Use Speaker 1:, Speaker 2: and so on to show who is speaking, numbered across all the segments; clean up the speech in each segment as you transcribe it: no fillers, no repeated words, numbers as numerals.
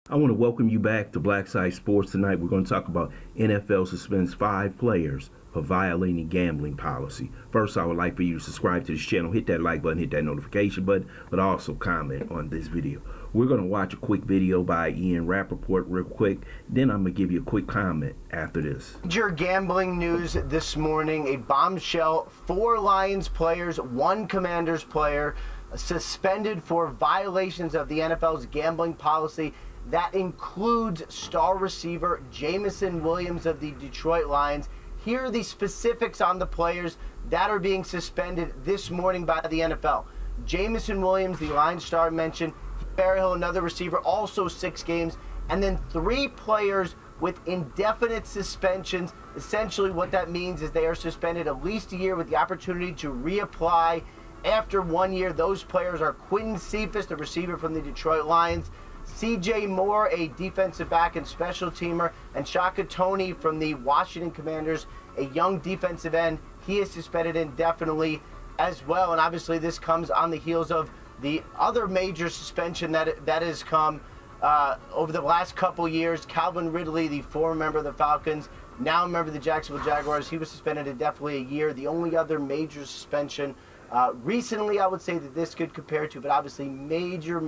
Speaker 1: I want to welcome you back to Black Side Sports. Tonight we're going to talk about NFL suspends 5 players for violating gambling policy. First, I would like for you to subscribe to this channel, hit that like button, hit that notification button, but also comment on this video. We're going to watch a quick video by Ian Rappaport real quick, then I'm going to give you a quick comment after this.
Speaker 2: Major gambling news this morning, a bombshell: 4 Lions players, 1 Commanders player suspended for violations of the NFL's gambling policy. That includes star receiver Jameson Williams of the Detroit Lions. Here are the specifics on the players that are being suspended this morning by the NFL. Jameson Williams, the Lions star mentioned, Berryhill, another receiver, also 6 games, and then 3 players with indefinite suspensions. Essentially what that means is they are suspended at least a year with the opportunity to reapply after 1 year. Those players are Quentin Cephas, the receiver from the Detroit Lions, C.J. Moore, a defensive back and special teamer, and Shaka Toney from the Washington Commanders, a young defensive end. He is suspended indefinitely as well, and obviously this comes on the heels of the other major suspension that has come over the last couple years. Calvin Ridley, the former member of the Falcons, now a member of the Jacksonville Jaguars, he was suspended indefinitely a year. The only other major suspension recently I would say that this could compare to, but obviously major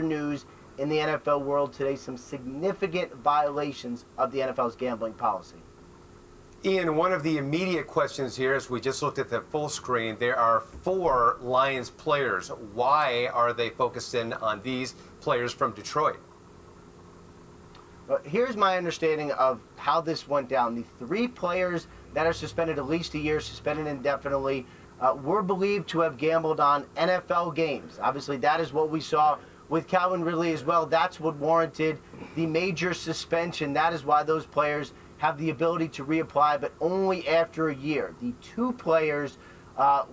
Speaker 2: news in the NFL world today, some significant violations of the NFL's gambling policy.
Speaker 3: Ian, one of the immediate questions here, as we just looked at the full screen, there are 4 Lions players. Why are they focused in on these players from Detroit?
Speaker 2: Well, here's my understanding of how this went down. The 3 players that are suspended at least a year, suspended indefinitely, were believed to have gambled on NFL games. Obviously, that is what we saw with Calvin Ridley as well. That's what warranted the major suspension. That is why those players have the ability to reapply, but only after a year. The 2 players,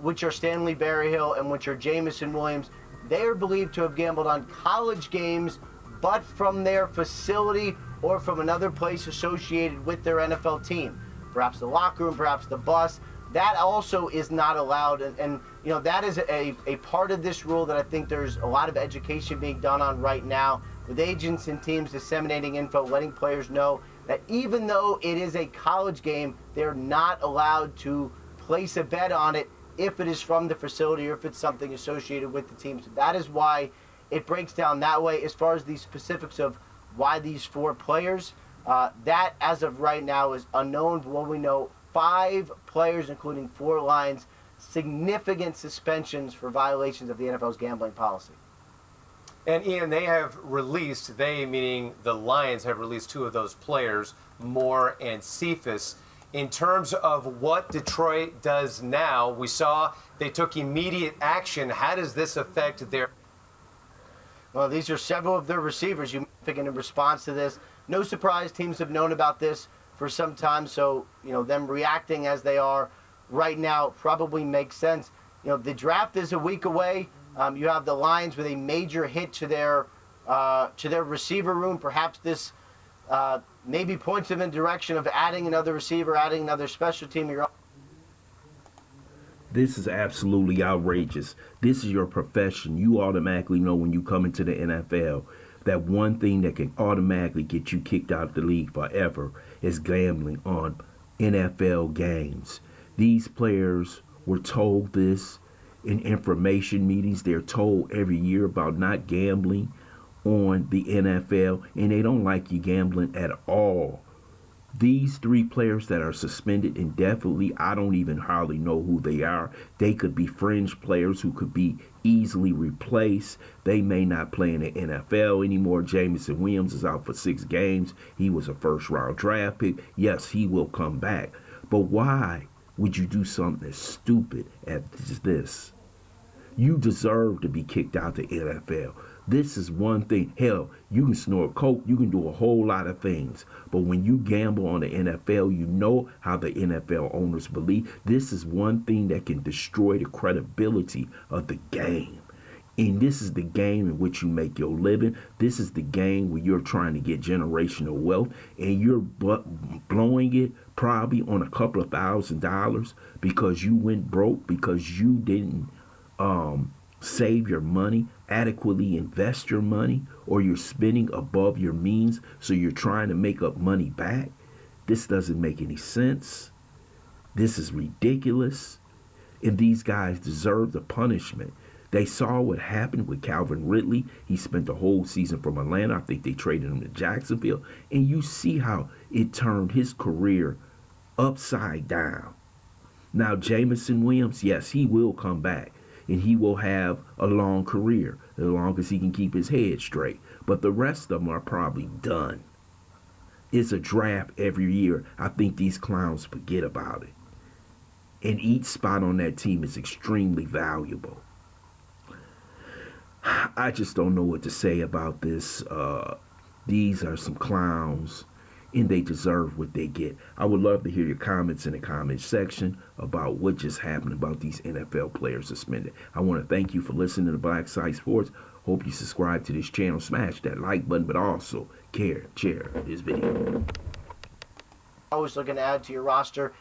Speaker 2: which are Stanley Berryhill and which are Jameson Williams, they are believed to have gambled on college games, but from their facility or from another place associated with their NFL team. Perhaps the locker room, perhaps the bus. That also is not allowed, and you know, that is a part of this rule that I think there's a lot of education being done on right now, with agents and teams disseminating info, letting players know that even though it is a college game, they're not allowed to place a bet on it if it is from the facility or if it's something associated with the team. So that is why it breaks down that way. As far as the specifics of why these 4 players, that as of right now is unknown. But what we know, 5 players, including 4 Lions, significant suspensions for violations of the NFL's gambling policy.
Speaker 3: And Ian, they have released, they meaning the Lions, have released 2 of those players, Moore and Cephas. In terms of what Detroit does now, we saw they took immediate action. How does this affect their...
Speaker 2: Well, these are several of their receivers. You think in response to this, no surprise, teams have known about this for some time, so you know, them reacting as they are right now probably makes sense. You know, the draft is a week away. You have the Lions with a major hit to their receiver room. Perhaps this maybe points them in the direction of adding another receiver, adding another special team.
Speaker 1: This is absolutely outrageous. This is your profession. You automatically know when you come into the NFL that one thing that can automatically get you kicked out of the league forever is gambling on NFL games. These players were told this in information meetings. They're told every year about not gambling on the NFL, and they don't like you gambling at all. These 3 players that are suspended indefinitely, I don't even hardly know who they are. They could be fringe players who could be easily replaced. They may not play in the NFL anymore. Jameson Williams is out for 6 games. He was a first-round draft pick. Yes, he will come back. But why would you do something as stupid as this? You deserve to be kicked out the NFL. This is one thing. Hell, you can snort coke, you can do a whole lot of things. But when you gamble on the NFL, you know how the NFL owners believe. This is one thing that can destroy the credibility of the game. And this is the game in which you make your living. This is the game where you're trying to get generational wealth, and you're blowing it probably on a couple of $1,000s because you went broke, because you didn't save your money, adequately invest your money, or you're spending above your means, so you're trying to make up money back. This doesn't make any sense. This is ridiculous. And these guys deserve the punishment. They saw what happened with Calvin Ridley. He spent the whole season from Atlanta. I think they traded him to Jacksonville. And you see how it turned his career upside down. Now, Jameson Williams, yes, he will come back. And he will have a long career, as long as he can keep his head straight. But the rest of them are probably done. It's a draft every year. I think these clowns forget about it. And each spot on that team is extremely valuable. I just don't know what to say about this. These are some clowns, and they deserve what they get. I would love to hear your comments in the comment section about what just happened about these NFL players suspended. I want to thank you for listening to Black Site Sports. Hope you subscribe to this channel, smash that like button, but also share this video.
Speaker 2: Always looking to add to your roster